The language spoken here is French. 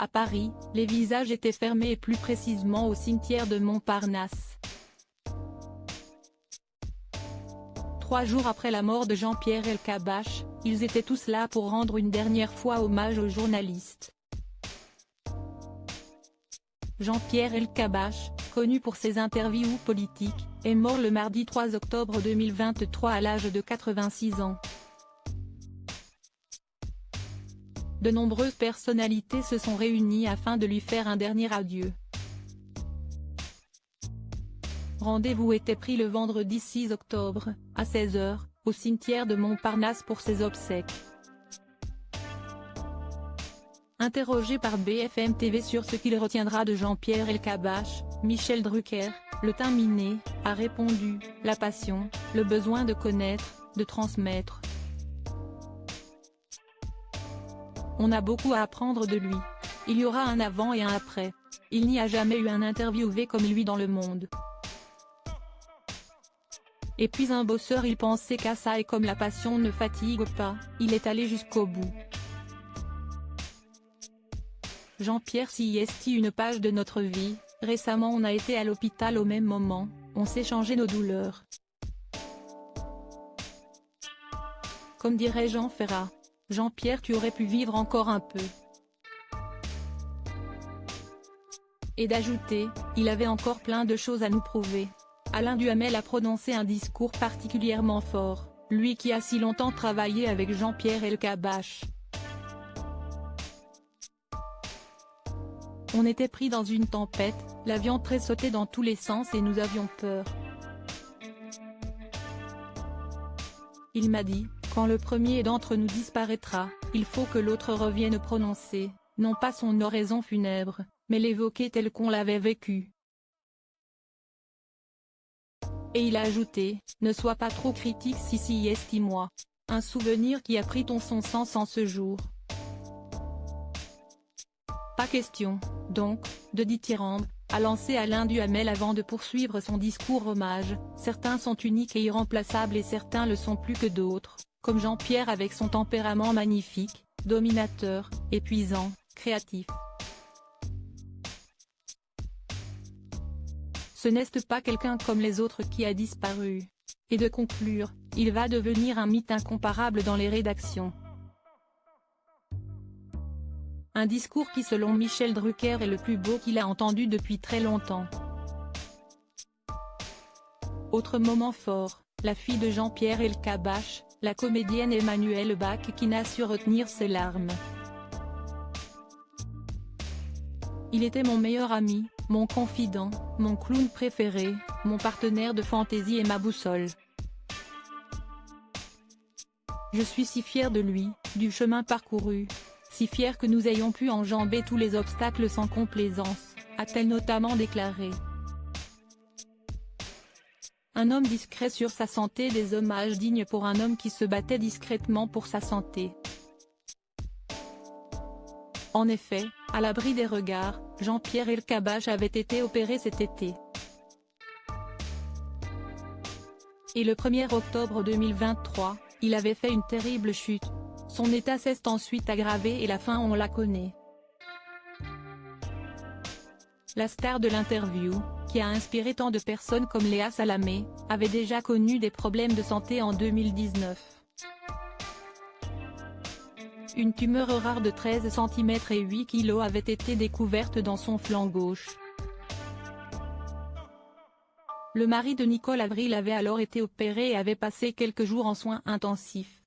À Paris, les visages étaient fermés et plus précisément au cimetière de Montparnasse. 3 jours après la mort de Jean-Pierre Elkabbach, ils étaient tous là pour rendre une dernière fois hommage aux journalistes. Jean-Pierre Elkabbach, connu pour ses interviews politiques, est mort le mardi 3 octobre 2023 à l'âge de 86 ans. De nombreuses personnalités se sont réunies afin de lui faire un dernier adieu. Rendez-vous était pris le vendredi 6 octobre, à 16 h, au cimetière de Montparnasse pour ses obsèques. Interrogé par BFM TV sur ce qu'il retiendra de Jean-Pierre Elkabbach, Michel Drucker, le teint miné, a répondu « La passion, le besoin de connaître, de transmettre. On a beaucoup à apprendre de lui. Il y aura un avant et un après. Il n'y a jamais eu un interviewé comme lui dans le monde. Et puis un bosseur, il pensait qu'à ça et comme la passion ne fatigue pas, il est allé jusqu'au bout. Jean-Pierre est une page de notre vie, récemment on a été à l'hôpital au même moment, on s'est changé nos douleurs. Comme dirait Jean Ferrat, Jean-Pierre tu aurais pu vivre encore un peu. Et d'ajouter, il avait encore plein de choses à nous prouver. Alain Duhamel a prononcé un discours particulièrement fort, lui qui a si longtemps travaillé avec Jean-Pierre Elkabbach. On était pris dans une tempête, l'avion tressautait dans tous les sens et nous avions peur. Il m'a dit, quand le premier d'entre nous disparaîtra, il faut que l'autre revienne prononcer, non pas son oraison funèbre, mais l'évoquer tel qu'on l'avait vécu. Et il a ajouté, ne sois pas trop critique si estime-moi. Un souvenir qui a pris son sens en ce jour. Pas question, donc, de dithyrambe, a lancé Alain Duhamel avant de poursuivre son discours hommage. Certains sont uniques et irremplaçables et certains le sont plus que d'autres, comme Jean-Pierre avec son tempérament magnifique, dominateur, épuisant, créatif. Ce n'est pas quelqu'un comme les autres qui a disparu. Et de conclure, il va devenir un mythe incomparable dans les rédactions. Un discours qui selon Michel Drucker est le plus beau qu'il a entendu depuis très longtemps. Autre moment fort, la fille de Jean-Pierre Elkabbach, la comédienne Emmanuelle Bach qui n'a su retenir ses larmes. Il était mon meilleur ami, mon confident, mon clown préféré, mon partenaire de fantaisie et ma boussole. Je suis si fière de lui, du chemin parcouru. Si fière que nous ayons pu enjamber tous les obstacles sans complaisance, a-t-elle notamment déclaré. Un homme discret sur sa santé, des hommages dignes pour un homme qui se battait discrètement pour sa santé. En effet, à l'abri des regards, Jean-Pierre Elkabbach avait été opéré cet été. Et le 1er octobre 2023, il avait fait une terrible chute. Son état s'est ensuite aggravé et la fin on la connaît. La star de l'interview, qui a inspiré tant de personnes comme Léa Salamé, avait déjà connu des problèmes de santé en 2019. Une tumeur rare de 13 cm et 8 kg avait été découverte dans son flanc gauche. Le mari de Nicole Avril avait alors été opéré et avait passé quelques jours en soins intensifs.